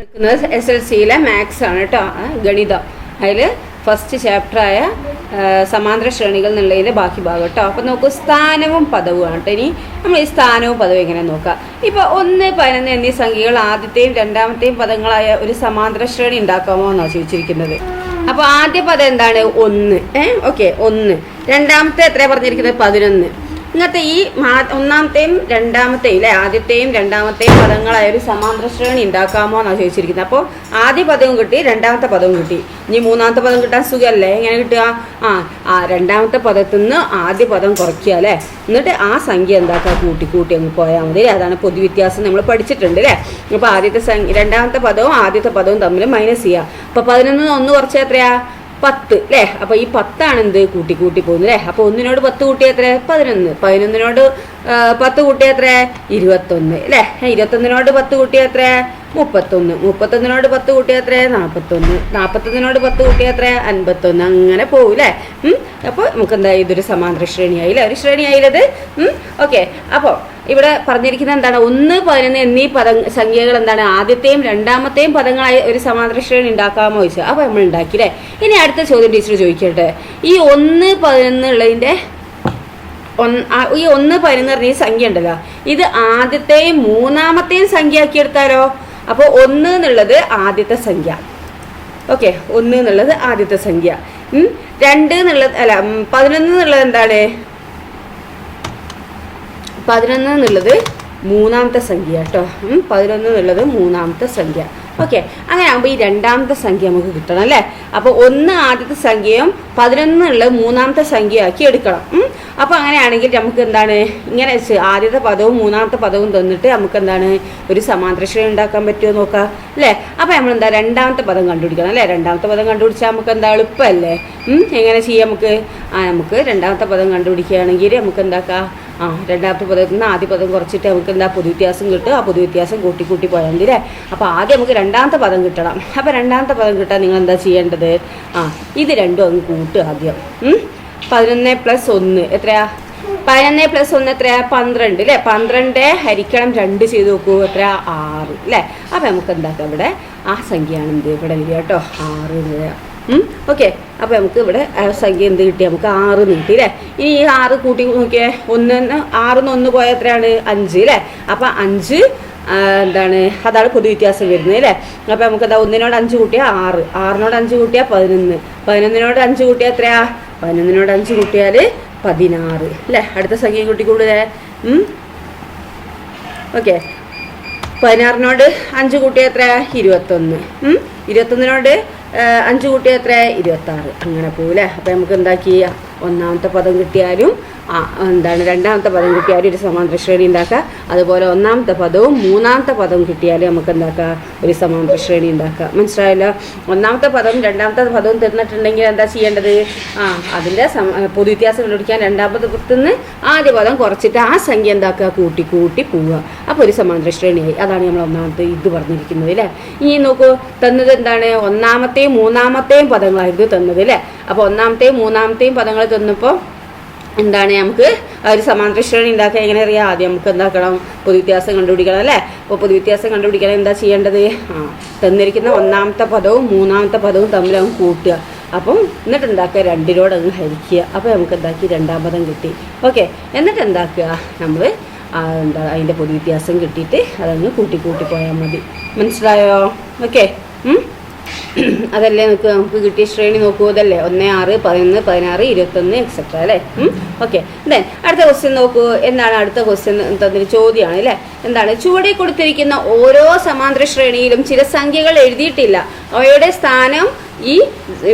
SLCയിലെ maths ആണ് കേട്ടോ, ഗണിതം. അതിൽ ഫസ്റ്റ് ചാപ്റ്ററായ സമാന്തര ശ്രേണികൾ എന്നുള്ളതിൻ്റെ ബാക്കി ഭാഗം കേട്ടോ. അപ്പോൾ നോക്കൂ, സ്ഥാനവും പദവുമാണ് കേട്ടോ. ഇനി നമ്മൾ ഈ സ്ഥാനവും പദവും എങ്ങനെ നോക്കാം. ഇപ്പോൾ 1, 11 എന്നീ സംഖ്യകൾ ആദ്യത്തെയും രണ്ടാമത്തെയും പദങ്ങളായ ഒരു സമാന്തര ശ്രേണി ഉണ്ടാക്കാമോ എന്നാണ് ചോദിച്ചിരിക്കുന്നത്. അപ്പോൾ ആദ്യ പദം എന്താണ്? 1. ഓക്കെ, 1. രണ്ടാമത്തെ എത്ര പറഞ്ഞിരിക്കുന്നത്? 11. ഇങ്ങനത്തെ ഈ ഒന്നാമത്തെയും രണ്ടാമത്തെയും അല്ലേ, ആദ്യത്തെയും രണ്ടാമത്തെയും പദങ്ങളായ ഒരു സമാന്തര ശ്രേണി ഉണ്ടാക്കാമോ എന്നാണ് ചോദിച്ചിരിക്കുന്നത്. അപ്പോൾ ആദ്യ പദവും കിട്ടി, രണ്ടാമത്തെ പദവും കിട്ടി. ഇനി മൂന്നാമത്തെ പദം കിട്ടാൻ സുഖമല്ലേ? എങ്ങനെ കിട്ടുക? രണ്ടാമത്തെ പദത്തിൽ നിന്ന് ആദ്യ പദം കുറയ്ക്കുക അല്ലേ, എന്നിട്ട് ആ സംഖ്യ എന്താക്കുക? കൂട്ടി അങ്ങ് പോയാൽ മതി. അതാണ് പൊതുവ്യത്യാസം, നമ്മൾ പഠിച്ചിട്ടുണ്ട് അല്ലേ. അപ്പോൾ രണ്ടാമത്തെ പദവും ആദ്യത്തെ പദവും തമ്മിൽ മൈനസ് ചെയ്യുക. അപ്പോൾ 11 1 കുറച്ച് എത്രയാ? 10 അല്ലേ. അപ്പോൾ ഈ 10 ആണ് എന്ത്? കൂട്ടി പോകുന്നത് അല്ലേ. അപ്പോൾ 1നോട് 10 കൂട്ടിയ എത്ര? 11. 11നോട് 10 കൂട്ടിയ എത്ര? 21 അല്ലേ. 21നോട് 10 കൂട്ടിയ എത്ര? 31. 31നോട് 10 കൂട്ടിയ എത്ര? 41. 41നോട് 10 കൂട്ടിയ എത്ര? 51. അങ്ങനെ പോകും അല്ലേ. അപ്പോൾ നമുക്ക് എന്താ? ഇതൊരു സമാന്തര ശ്രേണിയായില്ലേ, ഒരു ശ്രേണിയായില്ലത്. ഓക്കെ. അപ്പോൾ ഇവിടെ പറഞ്ഞിരിക്കുന്നത് എന്താണ്? 1, 11 എന്നീ സംഖ്യകൾ എന്താണ്? ആദ്യത്തെയും രണ്ടാമത്തെയും പദങ്ങളായി ഒരു സമാന്തര ശ്രേണി ഉണ്ടാക്കാമോ ചോദിച്ചാൽ. അപ്പോൾ നമ്മൾ ഉണ്ടാക്കിയില്ലേ. ഇനി അടുത്ത ചോദ്യം ടീച്ചർ ചോദിക്കട്ടെ. ഈ 1, 11 ഉള്ളതിൻ്റെ ഈ 1, 11 പറഞ്ഞ ഈ സംഖ്യ ഉണ്ടല്ലോ, ഇത് ആദ്യത്തെയും മൂന്നാമത്തെയും സംഖ്യ ആക്കി എടുത്താലോ? അപ്പോൾ 1 എന്നുള്ളത് ആദ്യത്തെ സംഖ്യ. ഓക്കെ, 1 എന്നുള്ളത് ആദ്യത്തെ സംഖ്യ. 2 എന്നുള്ളത് 11 എന്നുള്ളത് എന്താണ്? 11 എന്നുള്ളത് മൂന്നാമത്തെ സംഖ്യ കേട്ടോ. 11 എന്നുള്ളത് മൂന്നാമത്തെ സംഖ്യ. ഓക്കെ, അങ്ങനെ ആകുമ്പോൾ ഈ രണ്ടാമത്തെ സംഖ്യ നമുക്ക് കിട്ടണം അല്ലേ. അപ്പോൾ 1 ആദ്യത്തെ സംഖ്യയും 11 എന്നുള്ളത് മൂന്നാമത്തെ സംഖ്യയാക്കി എടുക്കണം. അപ്പോൾ അങ്ങനെയാണെങ്കിൽ നമുക്ക് എന്താണ്? ഇങ്ങനെ ആദ്യത്തെ പദവും മൂന്നാമത്തെ പദവും തന്നിട്ട് നമുക്ക് എന്താണ്? ഒരു സമാന്തര ശ്രേണി ഉണ്ടാക്കാൻ പറ്റുമോ നോക്കാം അല്ലേ. അപ്പോൾ നമ്മൾ എന്താ? രണ്ടാമത്തെ പദം കണ്ടുപിടിക്കണം അല്ലേ. രണ്ടാമത്തെ പദം കണ്ടുപിടിച്ചാൽ നമുക്ക് എന്താ? എളുപ്പമല്ലേ. എങ്ങനെ ചെയ്യാം നമുക്ക്? നമുക്ക് രണ്ടാമത്തെ പദം കണ്ടുപിടിക്കുകയാണെങ്കിൽ നമുക്ക് എന്താക്കാം? രണ്ടാമത്തെ പദത്തിൽ നിന്ന് ആദ്യ പദം കുറച്ചിട്ട് നമുക്ക് എന്താ? പൊതുവ്യത്യാസം കിട്ടും. ആ പൊതുവ്യത്യാസം കൂട്ടി പോയാൽ മതി അല്ലേ. അപ്പോൾ ആദ്യം നമുക്ക് രണ്ടാമത്തെ പദം കിട്ടണം. അപ്പോൾ രണ്ടാമത്തെ പദം കിട്ടാൻ നിങ്ങൾ എന്താ ചെയ്യേണ്ടത്? ഇത് രണ്ടും അങ്ങ് കൂട്ടുക ആദ്യം. 11 + 1 എത്രയാ? 11 + 1 എത്രയാ? 12 അല്ലേ. 12 ഹരിക്കണം 2 ചെയ്ത് നോക്കൂ. എത്രയാ? 6 അല്ലേ. അപ്പോൾ നമുക്ക് എന്താക്കാം? ഇവിടെ ആ സംഖ്യയാണ് എന്ത്? ഇവിടെ വരിക കേട്ടോ, 6 വരിക. ഓക്കെ, അപ്പോൾ നമുക്ക് ഇവിടെ സംഖ്യ എന്ത് കിട്ടി? നമുക്ക് 6 കിട്ടി അല്ലേ. ഇനി ഈ 6 കൂട്ടി നോക്കിയേ. 6 1 പോയാൽ എത്രയാണ്? 5 അല്ലേ. അപ്പോൾ 5 എന്താണ്? അതാണ് പൊതുവ്യത്യാസം വരുന്നത് അല്ലേ. അപ്പോൾ നമുക്ക് എന്താ? 1നോട് 5 കൂട്ടിയാൽ 6, 6നോട് 5 കൂട്ടിയാൽ 11, 11നോട് 5 കൂട്ടിയാൽ എത്രയാ? 11നോട് 5 കൂട്ടിയാൽ 16 അല്ലേ. അടുത്ത സംഖ്യ കൂട്ടിക്കൂടുതലേ. ഓക്കെ, 16നോട് 5 കൂട്ടിയാൽ എത്രയാ? 21, 21നോട് 5 കൂട്ടിയാൽ എത്ര? 26. അങ്ങനെ പോകൂലേ. അപ്പോൾ നമുക്ക് എന്താക്കി? ഒന്നാമത്തെ പദം കിട്ടിയാലും എന്താണ്? രണ്ടാമത്തെ പദം കിട്ടിയാലും ഒരു സമാന്തര ശ്രേണി ഉണ്ടാക്കുക. അതുപോലെ ഒന്നാമത്തെ പദവും മൂന്നാമത്തെ പദവും കിട്ടിയാലും നമുക്ക് എന്താക്കുക? ഒരു സമാന്തര ശ്രേണി ഉണ്ടാക്കുക. മനസ്സിലായല്ലോ. ഒന്നാമത്തെ പദവും രണ്ടാമത്തെ പദവും തന്നിട്ടുണ്ടെങ്കിൽ എന്താ ചെയ്യേണ്ടത്? അതിൻ്റെ പൊതുവ്യത്യാസം കണ്ടുപിടിക്കാൻ രണ്ടാമത്തെ പദത്തിൽ നിന്ന് ആദ്യ പദം കുറച്ചിട്ട് ആ സംഖ്യ എന്താക്കുക? കൂട്ടി പോവുക. അപ്പോൾ ഒരു സമാന്തര ശ്രേണിയായി. അതാണ് നമ്മൾ ഒന്നാമത്തെ ഇത് പറഞ്ഞിരിക്കുന്നത് അല്ലേ. ഇനി നോക്കൂ, തന്നത് എന്താണ്? ഒന്നാമത്തെയും മൂന്നാമത്തെയും പദങ്ങളായിരുന്നു തന്നത് അല്ലേ. അപ്പോൾ ഒന്നാമത്തെയും മൂന്നാമത്തെയും പദങ്ങൾ തന്നപ്പോൾ എന്താണ്? നമുക്ക് ഒരു സമാന്തര ശ്രേണി ഉണ്ടാക്കുക. എങ്ങനെ അറിയാം? ആദ്യം നമുക്ക് എന്താക്കണം? പൊതുവ്യത്യാസം കണ്ടുപിടിക്കണം അല്ലേ. അപ്പോൾ പൊതുവ്യത്യാസം കണ്ടുപിടിക്കാൻ എന്താ ചെയ്യേണ്ടത്? തന്നിരിക്കുന്ന ഒന്നാമത്തെ പദവും മൂന്നാമത്തെ പദവും തമ്മിൽ അങ്ങ് കൂട്ടുക. അപ്പം എന്നിട്ട് എന്താക്കുക? 2നോട് അങ്ങ് ഹരിക്കുക. അപ്പോൾ നമുക്ക് എന്താക്കി? രണ്ടാം പദം കിട്ടി. ഓക്കെ, എന്നിട്ട് എന്താക്കുക? നമ്മൾ എന്താ? അതിൻ്റെ പൊതുവ്യത്യാസം കിട്ടിയിട്ട് അതങ്ങ് കൂട്ടി പോയാൽ മതി. മനസ്സിലായോ? ഓക്കെ, അതല്ലേ നമുക്ക് കിട്ടിയ ശ്രേണി നോക്കൂ. അതല്ലേ 1, 6, 11, 16, 21 എക്സെട്ര അല്ലേ. ഓക്കെ, ദെൻ അടുത്ത ക്വസ്റ്റ്യൻ നോക്കൂ. എന്താണ് അടുത്ത ക്വസ്റ്റ്യൻ? തന്നൊരു ചോദ്യമാണ് അല്ലേ. എന്താണ്? ചുവടെ കൊടുത്തിരിക്കുന്ന ഓരോ സമാന്തര ശ്രേണിയിലും ചില സംഖ്യകൾ എഴുതിയിട്ടില്ല. അവയുടെ സ്ഥാനം ഈ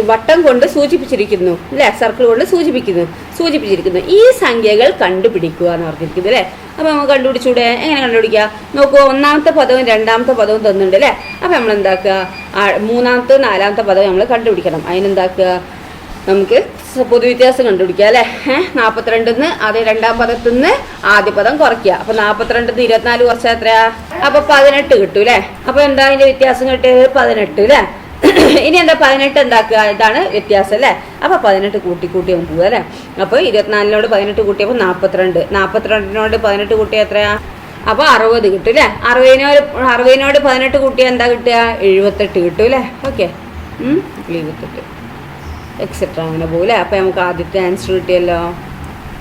വട്ടം കൊണ്ട് സൂചിപ്പിച്ചിരിക്കുന്നു അല്ലേ, സർക്കിൾ കൊണ്ട് സൂചിപ്പിച്ചിരിക്കുന്നു. ഈ സംഖ്യകൾ കണ്ടുപിടിക്കുക എന്ന് പറഞ്ഞിരിക്കുന്നത് അല്ലേ. അപ്പോൾ നമുക്ക് കണ്ടുപിടിച്ചൂടെ? എങ്ങനെ കണ്ടുപിടിക്കുക? നോക്കൂ, ഒന്നാമത്തെ പദവും രണ്ടാമത്തെ പദവും തന്നിട്ടുണ്ട് അല്ലേ. അപ്പോൾ നമ്മൾ എന്താക്കുക? മൂന്നാമത്തെ നാലാമത്തെ പദം നമ്മൾ കണ്ടുപിടിക്കണം. അതിനെന്താക്കുക? നമുക്ക് പൊതുവ്യത്യാസം കണ്ടുപിടിക്കുക അല്ലേ. 42 അതേ രണ്ടാം പദത്തിൽ നിന്ന് ആദ്യ പദം കുറയ്ക്കുക. അപ്പോൾ 42 24 കുറച്ചാൽ എത്രയാ? അപ്പോൾ 18 കിട്ടും അല്ലേ. അപ്പോൾ എന്താ അതിൻ്റെ വ്യത്യാസം കിട്ടിയത്? 18 അല്ലേ. ഇനി എന്താ? 18 എന്താക്കുക? ഇതാണ് വ്യത്യാസം അല്ലേ. അപ്പോൾ 18 കൂട്ടി അങ്ങ് പോവുക അല്ലേ. അപ്പോൾ 24നോട് 18 കൂട്ടിയപ്പോൾ 42, 42നോട് 18 കൂട്ടിയാൽ എത്രയാ? അപ്പോൾ 60 കിട്ടും അല്ലേ. 60നോട് 18 കൂട്ടിയാൽ എന്താ കിട്ടുക? 78 കിട്ടും അല്ലേ. ഓക്കെ, 78 എക്സെട്ര അങ്ങനെ പോകും അല്ലേ. അപ്പോൾ നമുക്ക് ആദ്യത്തെ ആൻസർ കിട്ടിയല്ലോ.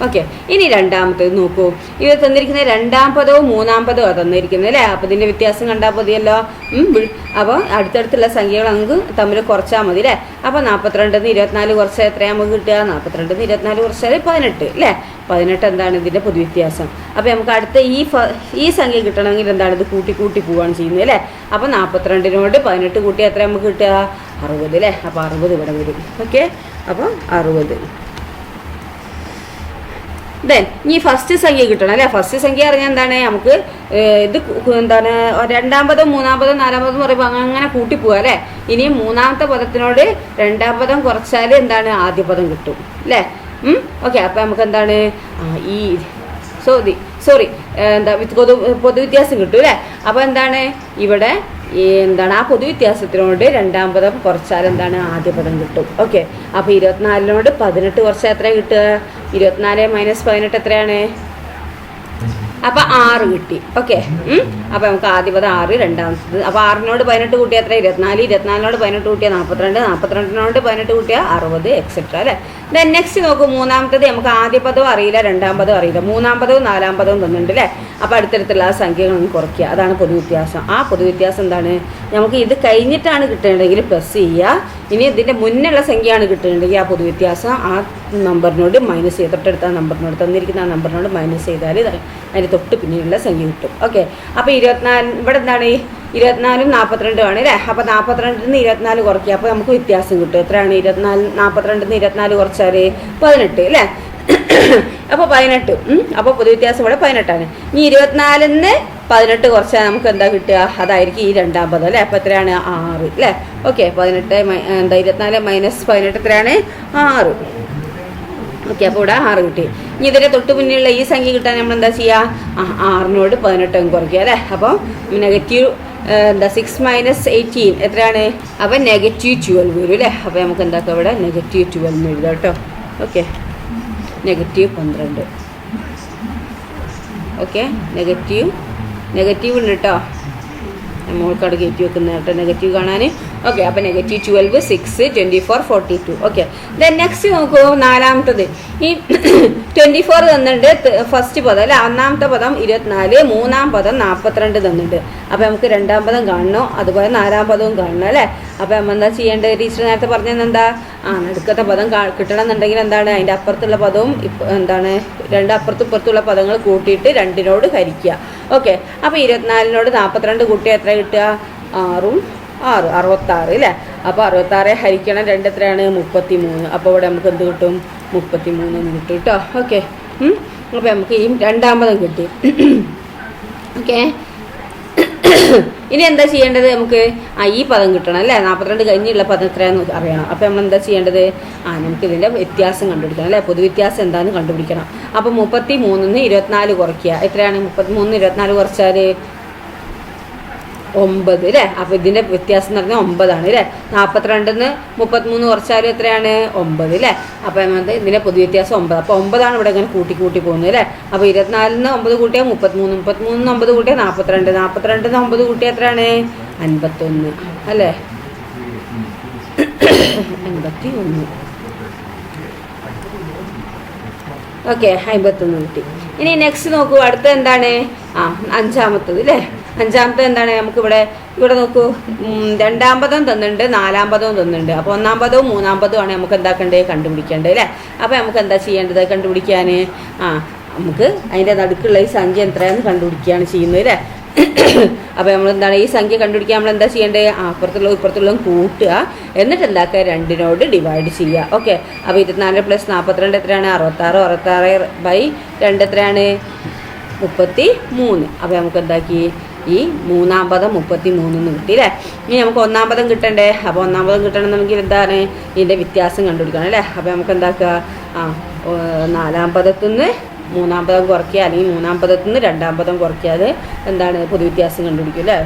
ഓക്കെ, ഇനി രണ്ടാമത്തേത് നോക്കൂ. ഇത് തന്നിരിക്കുന്ന രണ്ടാം പദവും മൂന്നാം പദവും തന്നിരിക്കുന്നത് അല്ലേ. അപ്പോൾ ഇതിൻ്റെ വ്യത്യാസം കണ്ടാൽ മതിയല്ലോ. അപ്പോൾ അടുത്തടുത്തുള്ള സംഖ്യകൾ നമുക്ക് തമ്മിൽ കുറച്ചാൽ മതി അല്ലേ. അപ്പോൾ 42 24 കുറച്ചാൽ എത്രയാണ് നമുക്ക് കിട്ടുക? 42 24 കുറച്ചാൽ 18 അല്ലേ. 18 എന്താണ് ഇതിൻ്റെ പൊതുവ്യത്യാസം. അപ്പോൾ നമുക്ക് അടുത്ത ഈ സംഖ്യ കിട്ടണമെങ്കിൽ എന്താണ് ഇത് കൂട്ടി കൂട്ടി പോവുകയാണ് ചെയ്യുന്നത് അല്ലേ. അപ്പോൾ 42നോട് 18 കൂട്ടിയാൽ എത്ര നമുക്ക് കിട്ടുക? 60 അല്ലേ. അപ്പോൾ 60 ഇവിടെ വരും. ഓക്കെ, അപ്പോൾ 60. ദെൻ ഈ ഫസ്റ്റ് സംഖ്യ കിട്ടണം അല്ലേ. ഫസ്റ്റ് സംഖ്യ അറിഞ്ഞാൽ എന്താണ് നമുക്ക് ഇത് എന്താണ് രണ്ടാം പദം മൂന്നാം പദം നാലാം പദം എന്ന് പറയുമ്പോൾ അങ്ങനെ കൂട്ടിപ്പോവുക അല്ലേ. ഇനി മൂന്നാമത്തെ പദത്തിനോട് രണ്ടാം പദം കുറച്ചാൽ എന്താണ് ആദ്യ പദം കിട്ടും അല്ലേ. ഓക്കെ, അപ്പം നമുക്ക് എന്താണ് ഈ സോറി എന്താ പൊതുവ്യത്യാസം കിട്ടും അല്ലേ. അപ്പോൾ എന്താണ് ഇവിടെ എന്താണ് ആ പൊതുവ്യത്യാസത്തിനോട് രണ്ടാം പദം കുറച്ചാൽ എന്താണ് ആദ്യ പദം കിട്ടും. ഓക്കെ, അപ്പോൾ 24നോട് 18 കുറച്ചാൽ എത്ര കിട്ടുക? 24 - 18 എത്രയാണ്? അപ്പോൾ 6 കിട്ടി. ഓക്കെ, അപ്പോൾ നമുക്ക് ആദ്യ പദം 6, രണ്ടാമത്തത്. അപ്പോൾ 6നോട് 18 കൂട്ടിയാൽ എത്ര? 24. 24നോട് 18 കൂട്ടിയാൽ 42. 42നോട് 18 കൂട്ടിയാൽ 60 എക്സെട്ര അല്ലേ. ദെൻ നെക്സ്റ്റ് നോക്കൂ. മൂന്നാമത്തത് നമുക്ക് ആദ്യ പദവും അറിയില്ല, രണ്ടാം പദവും അറിയില്ല. മൂന്നാം പദവും നാലാം പദവും തന്നിട്ടുണ്ട് അല്ലേ. അപ്പോൾ അടുത്തടുത്തുള്ള ആ സംഖ്യകൾ നമുക്ക് കുറയ്ക്കുക. അതാണ് പൊതുവ്യത്യാസം. ആ പൊതുവ്യത്യാസം എന്താണ്? നമുക്ക് ഇത് കഴിഞ്ഞിട്ടാണ് കിട്ടേണ്ടതെങ്കിൽ പ്ലസ് ചെയ്യുക. ഇനി ഇതിൻ്റെ മുന്നുള്ള സംഖ്യയാണ് കിട്ടുന്നുണ്ടെങ്കിൽ ആ പൊതുവ്യത്യാസം ആ നമ്പറിനോട് മൈനസ് ചെയ്ത് തൊട്ടടുത്ത നമ്പറിനോട് തന്നിരിക്കുന്ന ആ നമ്പറിനോട് മൈനസ് ചെയ്താൽ അതിൻ്റെ തൊട്ട് പിന്നീടുള്ള സംഖ്യ കിട്ടും. ഓക്കെ, അപ്പോൾ 24 ഇവിടെ എന്താണ് 24ഉം 42ഉം ആണ് അല്ലേ. അപ്പോൾ 42-ന് 24 കുറയ്ക്കുക. അപ്പോൾ നമുക്ക് വ്യത്യാസം കിട്ടും. എത്രയാണ്? 42-ന് 24 കുറച്ചാൽ 18 അല്ലേ. അപ്പോൾ 18. അപ്പോൾ പൊതുവ്യത്യാസം ഇവിടെ 18ആണ്. ഇനി 24-ന് 18 കുറച്ചാൽ നമുക്ക് എന്താ കിട്ടുക? അതായിരിക്കും ഈ രണ്ടാം പദം അല്ലേ. അപ്പോൾ എത്രയാണ്? 6 അല്ലേ. ഓക്കെ, 18 എന്താ 24 - 18 എത്രയാണ്? 6. ഓക്കെ, അപ്പോൾ ഇവിടെ 6 കിട്ടി. ഇനി ഇതിൻ്റെ തൊട്ട് മുന്നിലുള്ള ഈ സംഖ്യ കിട്ടാൻ നമ്മൾ എന്താ ചെയ്യുക? 6നോട് 18 കുറയ്ക്കുക അല്ലേ. അപ്പോൾ നെഗറ്റീവ് 6 - 18 എത്രയാണ്? അപ്പോൾ -12 വരും അല്ലേ. അപ്പോൾ നമുക്ക് എന്താക്കാം ഇവിടെ -12 എന്ന് എഴുതാം കേട്ടോ. ഓക്കെ, -12. ഓക്കെ, നെഗറ്റീവ് ഉണ്ട് കേട്ടോ. മോൾക്കവിടെ കയറ്റി വെക്കുന്ന കേട്ടോ നെഗറ്റീവ് കാണാൻ. ഓക്കെ, അപ്പോൾ -12 6 24 42. ഓക്കെ, ദെൻ നെക്സ്റ്റ് നോക്കൂ. നാലാമത്തത് ഈ 24 തന്നിട്ടുണ്ട് ഫസ്റ്റ് പദം അല്ലേ. ഒന്നാമത്തെ പദം 24, മൂന്നാം പദം 42 തന്നിട്ടുണ്ട്. അപ്പോൾ നമുക്ക് രണ്ടാം പദം കാണണോ അതുപോലെ നാലാം പദവും കാണണം അല്ലേ. അപ്പോൾ നമ്മൾ എന്താ ചെയ്യേണ്ടത്? ടീച്ചർ നേരത്തെ പറഞ്ഞത് എന്താ? നടുക്കത്തെ പദം കിട്ടണം എന്നുണ്ടെങ്കിൽ എന്താണ് അതിൻ്റെ അപ്പുറത്തുള്ള പദവും എന്താണ് അപ്പുറത്തും ഇപ്പുറത്തുള്ള പദങ്ങൾ കൂട്ടിയിട്ട് 2നോട് ഹരിക്കുക. ഓക്കെ, അപ്പോൾ 24നോട് 42 കൂട്ടിയാൽ എത്ര കിട്ടുക? 6ഉം 6 66 അല്ലേ. അപ്പോൾ 66 ഹരിക്കണം 2 എത്രയാണ്? 33. അപ്പോൾ ഇവിടെ നമുക്ക് എന്ത് കിട്ടും? 33 എന്ന് കിട്ടും കേട്ടോ. ഓക്കെ, അപ്പോൾ നമുക്ക് ഈ രണ്ടാം പദം കിട്ടി. ഓക്കെ, ഇനി എന്താ ചെയ്യേണ്ടത്? നമുക്ക് ഈ പദം കിട്ടണം അല്ലേ. 42 കഴിഞ്ഞുള്ള പദം എത്രയാണെന്ന് അറിയണം. അപ്പോൾ നമ്മൾ എന്താ ചെയ്യേണ്ടത്? നമുക്ക് ഇതിൻ്റെ വ്യത്യാസം കണ്ടുപിടിക്കണം അല്ലേ. പൊതുവ്യത്യാസം എന്താണെന്ന് കണ്ടുപിടിക്കണം. അപ്പോൾ 33-ന് 24 കുറയ്ക്കുക. എത്രയാണ്? 33-ന് 24 കുറച്ചാൽ 9 അല്ലേ. അപ്പോൾ ഇതിൻ്റെ വ്യത്യാസം എന്ന് പറഞ്ഞാൽ 9 ആണ് അല്ലേ. 42-ന് 33 കുറച്ചാലും എത്രയാണ്? 9 അല്ലേ. അപ്പോൾ ഇതിൻ്റെ പൊതുവ്യത്യാസം 9. അപ്പോൾ 9 ആണ് ഇവിടെ ഇങ്ങനെ കൂട്ടി പോകുന്നത് അല്ലേ. അപ്പോൾ 24-ന് 9 കൂട്ടിയാൽ 33, 33-ന് 9 കൂട്ടിയാൽ 42, 42-ന് 9 കൂട്ടിയാൽ എത്രയാണ്? 51 അല്ലേ. 51. ഓക്കെ, 51 കിട്ടി. ഇനി നെക്സ്റ്റ് നോക്കൂ. അടുത്ത എന്താണ്? അഞ്ചാമത്തത് അല്ലേ. അഞ്ചാമത്തെ എന്താണ്? നമുക്കിവിടെ നോക്കൂ. രണ്ടാം പദം തന്നിട്ടുണ്ട്, നാലാം പദവും തന്നിട്ടുണ്ട്. അപ്പോൾ ഒന്നാം പദവും മൂന്നാം പദവുമാണ് നമുക്ക് എന്താക്കേണ്ടത്? കണ്ടുപിടിക്കേണ്ടത് അല്ലേ. അപ്പോൾ നമുക്ക് എന്താ ചെയ്യേണ്ടത് കണ്ടുപിടിക്കാൻ? നമുക്ക് അതിൻ്റെ നടുക്കുള്ള ഈ സംഖ്യ എത്രയാണെന്ന് കണ്ടുപിടിക്കുകയാണ് ചെയ്യുന്നത് അല്ലേ. അപ്പോൾ നമ്മൾ എന്താണ് ഈ സംഖ്യ കണ്ടുപിടിക്കാൻ നമ്മൾ എന്താ ചെയ്യേണ്ടത്? അപ്പുറത്തുള്ള ഇപ്പുറത്തുള്ളതും കൂട്ടുക. എന്നിട്ട് എന്താക്കുക? 2നോട് ഡിവൈഡ് ചെയ്യുക. ഓക്കെ, അപ്പോൾ 24 + 42 എത്രയാണ്? 66. 66/2 എത്രയാണ്? 33. അപ്പോൾ നമുക്ക് എന്താക്കി? ഈ മൂന്നാം പദം 33 എന്ന് കിട്ടി അല്ലേ. ഇനി നമുക്ക് ഒന്നാം പദം കിട്ടണ്ടേ. അപ്പോൾ ഒന്നാം പദം കിട്ടണമെന്നുണ്ടെങ്കിൽ എന്താണ്? ഇതിൻ്റെ വ്യത്യാസം കണ്ടുപിടിക്കണം അല്ലേ. അപ്പോൾ നമുക്ക് എന്താക്കുക? നാലാം പദത്തുനിന്ന് മൂന്നാം പദം കുറയ്ക്കുക, അല്ലെങ്കിൽ മൂന്നാം പദത്തിൽ നിന്ന് രണ്ടാം പദം കുറയ്ക്കാതെ എന്താണ് പൊതുവ്യത്യാസം കണ്ടുപിടിക്കും അല്ലേ.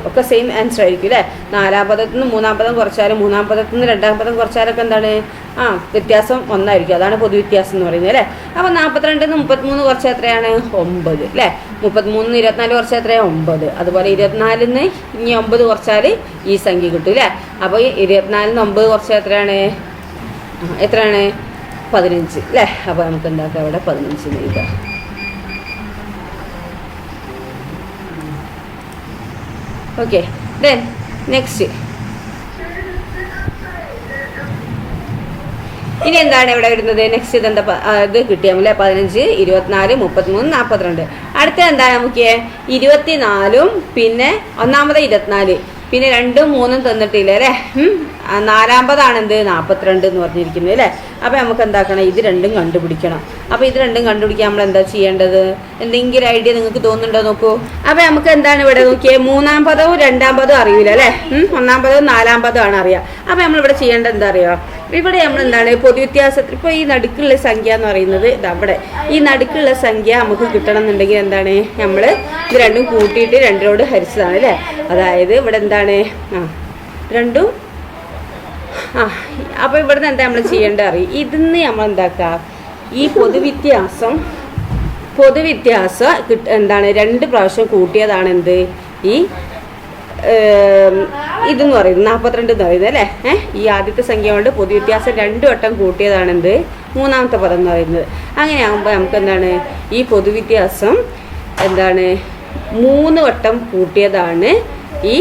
ഒക്കെ സെയിം ആൻസർ ആയിരിക്കും അല്ലേ. നാലാം പദത്തിൽ നിന്ന് മൂന്നാം പദം കുറച്ചാലും മൂന്നാം പദത്തിൽ നിന്ന് രണ്ടാം പദം കുറച്ചാലൊക്കെ എന്താണ് വ്യത്യാസം ഒന്നായിരിക്കും. അതാണ് പൊതുവ്യത്യാസം എന്ന് പറയുന്നത് അല്ലേ. അപ്പോൾ 42-ന് 33 കുറച്ചാൽ എത്രയാണ്? 9 അല്ലേ. 33 24 കുറച്ചാൽ എത്രയാണ് 9. അതുപോലെ 24 ഇനി 9 കുറച്ചാൽ ഈ സംഖ്യ കിട്ടും അല്ലേ. അപ്പോൾ 24 9 കുറച്ചാൽ എത്രയാണ് 15 അല്ലേ. അപ്പോൾ നമുക്ക് എന്താക്കാം അവിടെ 15 എഴുതാം. ഓക്കെ, ദെൻ നെക്സ്റ്റ് ഇനി എന്താണ് ഇവിടെ വരുന്നത്? നെക്സ്റ്റ് ഇതെന്താ ഇത് കിട്ടിയാമല്ലേ 15 24 33 42. അടുത്ത എന്താ നമുക്ക് 24 പിന്നെ ഒന്നാമത് 24 പിന്നെ 2 3 തന്നിട്ടില്ല അല്ലേ. നാലാമതാണ് എന്ത് 42 എന്ന് പറഞ്ഞിരിക്കുന്നത് അല്ലേ. അപ്പോൾ നമുക്ക് എന്താക്കണം? ഇത് രണ്ടും കണ്ടുപിടിക്കണം. അപ്പോൾ ഇത് രണ്ടും കണ്ടുപിടിക്കാൻ നമ്മൾ എന്താ ചെയ്യേണ്ടത്? എന്തെങ്കിലും ഐഡിയ നിങ്ങൾക്ക് തോന്നുന്നുണ്ടോ നോക്കൂ. അപ്പോൾ നമുക്ക് എന്താണ് ഇവിടെ നോക്കിയേ, മൂന്നാം പദവും രണ്ടാം പദവും അറിയില്ല അല്ലേ. ഒന്നാം പദവും നാലാം പദമാണ് അറിയാം. അപ്പോൾ നമ്മളിവിടെ ചെയ്യേണ്ടത് എന്താ അറിയാം? ഇവിടെ നമ്മൾ എന്താണ് പൊതുവ്യത്യാസത്തിൽ ഇപ്പോൾ ഈ നടുക്കുള്ള സംഖ്യ എന്ന് പറയുന്നത് ഇതവിടെ ഈ നടുക്കുള്ള സംഖ്യ നമുക്ക് കിട്ടണം എന്നുണ്ടെങ്കിൽ എന്താണ് നമ്മൾ ഇത് രണ്ടും കൂട്ടിയിട്ട് 2 ഹരിച്ചതാണ് അല്ലേ. അതായത് ഇവിടെ എന്താണ് രണ്ടും അപ്പോൾ ഇവിടുന്ന് എന്താ നമ്മൾ ചെയ്യേണ്ടത് അറിയും. ഇതിന്ന് നമ്മൾ എന്താക്കുക, ഈ പൊതുവ്യത്യാസം എന്താണ് 2 പ്രാവശ്യം കൂട്ടിയതാണ് എന്ത് ഈ ഇതെന്ന് പറയുന്നത് 42 എന്ന് പറയുന്നത് അല്ലേ. ഈ ആദ്യത്തെ സംഖ്യ കൊണ്ട് പൊതുവ്യത്യാസം 2 വട്ടം കൂട്ടിയതാണ് എന്ത് മൂന്നാമത്തെ പദം എന്ന് പറയുന്നത്. അങ്ങനെ ആകുമ്പോൾ നമുക്ക് എന്താണ് ഈ പൊതുവ്യത്യാസം എന്താണ് 3 വട്ടം കൂട്ടിയതാണ് ഈ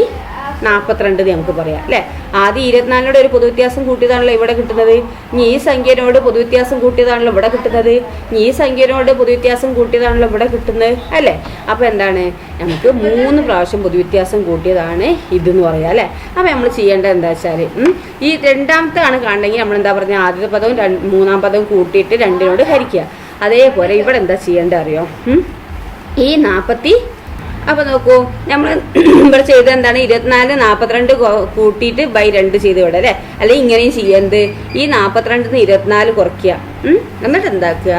42 നമുക്ക് പറയാം അല്ലേ. ആദ്യം 24 ഒരു പൊതുവ്യത്യാസം കൂട്ടിയതാണല്ലോ ഇവിടെ കിട്ടുന്നത്. ഇനി ഈ സംഖ്യനോട് പൊതുവ്യത്യാസം കൂട്ടിയതാണല്ലോ ഇവിടെ കിട്ടുന്നത്. ഇനി ഈ സംഖ്യനോട് പൊതുവ്യത്യാസം കൂട്ടിയതാണല്ലോ ഇവിടെ കിട്ടുന്നത് അല്ലേ. അപ്പോൾ എന്താണ് നമുക്ക് 3 പ്രാവശ്യം പൊതുവ്യത്യാസം കൂട്ടിയതാണ് ഇതെന്ന് പറയാം അല്ലേ. അപ്പോൾ നമ്മൾ ചെയ്യേണ്ടത് എന്താ വെച്ചാൽ ഈ രണ്ടാമത്തെ ആണ് കാണണമെങ്കിൽ നമ്മൾ എന്താ പറഞ്ഞാൽ ആദ്യത്തെ പദവും മൂന്നാം പദവും കൂട്ടിയിട്ട് 2 ഹരിക്കുക. അതേപോലെ ഇവിടെ എന്താ ചെയ്യേണ്ടത് അറിയോ, ഈ 40 അപ്പോൾ നോക്കൂ നമ്മൾ ഇവിടെ ചെയ്തത് എന്താണ് 24 42 കൂട്ടിയിട്ട് ബൈ 2 ചെയ്ത് ഇവിടെ അല്ലേ. അല്ലെങ്കിൽ ഇങ്ങനെയും ചെയ്യുന്നത് ഈ 42 24 കുറയ്ക്കുക. എന്നിട്ട് എന്താക്കുക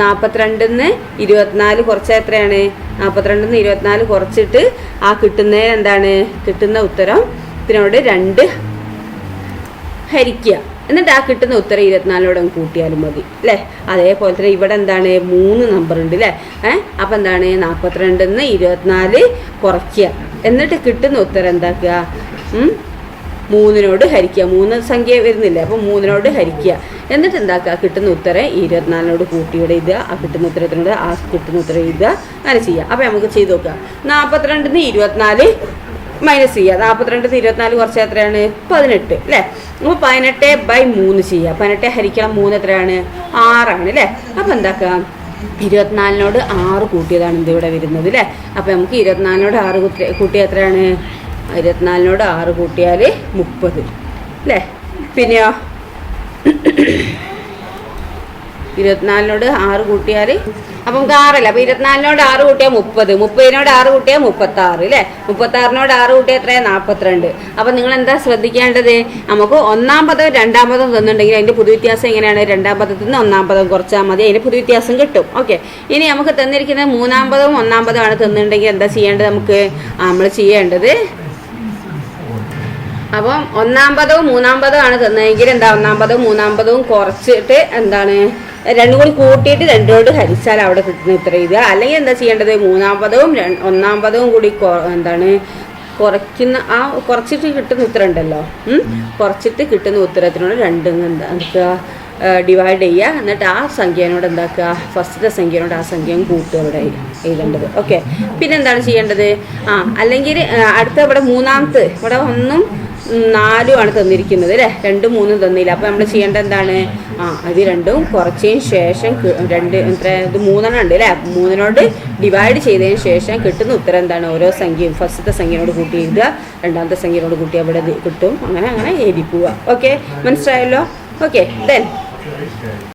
42 24 കുറച്ചാൽ എത്രയാണ് 42 24 കുറച്ചിട്ട് ആ കിട്ടുന്നതിന് എന്താണ് കിട്ടുന്ന ഉത്തരം ഇതിനോട് 2 ഹരിക്കുക. എന്നിട്ട് ആ കിട്ടുന്ന ഉത്തരം 24 കൂട്ടിയാലും മതി അല്ലേ. അതേപോലെ തന്നെ ഇവിടെ എന്താണ് 3 നമ്പർ ഉണ്ട് അല്ലേ. അപ്പം എന്താണ് 42 24 കുറയ്ക്കുക. എന്നിട്ട് കിട്ടുന്ന ഉത്തരം എന്താക്കുക 3 ഹരിക്കുക. 3 സംഖ്യ വരുന്നില്ല, അപ്പോൾ 3 ഹരിക്കുക. എന്നിട്ട് എന്താക്കുക കിട്ടുന്ന ഉത്തരം 24 കൂട്ടിയുടെ എഴുതുക. ആ കിട്ടുന്ന ഉത്തരത്തിനോട് ആ കിട്ടുന്ന ഉത്തരം എഴുതുക. അങ്ങനെ ചെയ്യുക. അപ്പോൾ നമുക്ക് ചെയ്ത് നോക്കുക. 42 24 മൈനസ് ചെയ്യുക. 42 24 കുറച്ച് എത്രയാണ് 18 അല്ലേ. അപ്പോൾ 18/3 ചെയ്യുക. 18 ഹരിക്കണം 3 എത്രയാണ് 6 ആണ് അല്ലേ. അപ്പോൾ എന്താക്കുക 24 6 കൂട്ടിയതാണ് ഇതിവിടെ വരുന്നത് അല്ലേ. അപ്പോൾ നമുക്ക് 24 6 കൂട്ടിയാൽ എത്രയാണ് 24 6 കൂട്ടിയാൽ 30 അല്ലേ. പിന്നെയോ 24 6 കൂട്ടിയാൽ അപ്പം നമുക്ക് 6 അല്ല. അപ്പോൾ 24 6 കൂട്ടിയാൽ 30, 30 6 കൂട്ടിയാൽ 36 അല്ലേ. 36 6 കൂട്ടിയാൽ എത്രയാണ് 42. അപ്പം നിങ്ങൾ എന്താ ശ്രദ്ധിക്കേണ്ടത്, നമുക്ക് ഒന്നാം പദം രണ്ടാം പദം തന്നിട്ടുണ്ടെങ്കിൽ അതിൻ്റെ പൊതുവ്യത്യാസം എങ്ങനെയാണ്, രണ്ടാം പദത്തിൽ നിന്ന് ഒന്നാം പദം കുറച്ചാൽ മതി, അതിൻ്റെ പൊതുവ്യത്യാസം കിട്ടും. ഓക്കെ, ഇനി നമുക്ക് തന്നിരിക്കുന്നത് മൂന്നാം പദവും ഒന്നാം പദമാണ് തന്നിട്ടുണ്ടെങ്കിൽ എന്താ ചെയ്യേണ്ടത്, നമുക്ക് നമ്മൾ ചെയ്യേണ്ടത് അപ്പം ഒന്നാം പദവും മൂന്നാം പദമാണ് തന്നതെങ്കിൽ എന്താ ഒന്നാം പദവും മൂന്നാം പദവും കുറച്ചിട്ട് എന്താണ് 2 കൂടി കൂട്ടിയിട്ട് 2 ഹരിച്ചാൽ അവിടെ കിട്ടുന്ന ഉത്തരം എഴുതുക. അല്ലെങ്കിൽ എന്താ ചെയ്യേണ്ടത് മൂന്നാം പദവും ഒന്നാം പദവും കൂടി എന്താണ് കുറച്ചിട്ട് കിട്ടുന്ന ഉത്തരം ഉണ്ടല്ലോ, കുറച്ചിട്ട് കിട്ടുന്ന ഉത്തരത്തിനോട് 2 എന്താക്കുക ഡിവൈഡ് ചെയ്യുക. എന്നിട്ട് ആ സംഖ്യനോട് എന്താക്കുക ഫസ്റ്റത്തെ സംഖ്യനോട് ആ സംഖ്യയും കൂട്ടുക ഇവിടെ എഴുതേണ്ടത്. ഓക്കെ, പിന്നെ എന്താണ് ചെയ്യേണ്ടത്, അല്ലെങ്കിൽ അടുത്ത ഇവിടെ മൂന്നാമത്തെ ഇവിടെ 1 4 ആണ് തന്നിരിക്കുന്നത് അല്ലേ, 2 3 തന്നില്ല. അപ്പോൾ നമ്മൾ ചെയ്യേണ്ടത് എന്താണ്, അത് 2 കുറച്ചതിന് ശേഷം 2 ഇത് 3 ഉണ്ട് അല്ലേ, 3 ഡിവൈഡ് ചെയ്തതിന് ശേഷം കിട്ടുന്ന ഉത്തരം എന്താണ് ഓരോ സംഖ്യയും ഫസ്റ്റത്തെ സംഖ്യനോട് കൂട്ടി എഴുതുക, രണ്ടാമത്തെ സംഖ്യനോട് കൂട്ടി അവിടെ കിട്ടും. അങ്ങനെ എഴുതി പോവുക. ഓക്കെ, മനസ്സിലായല്ലോ. Okay, then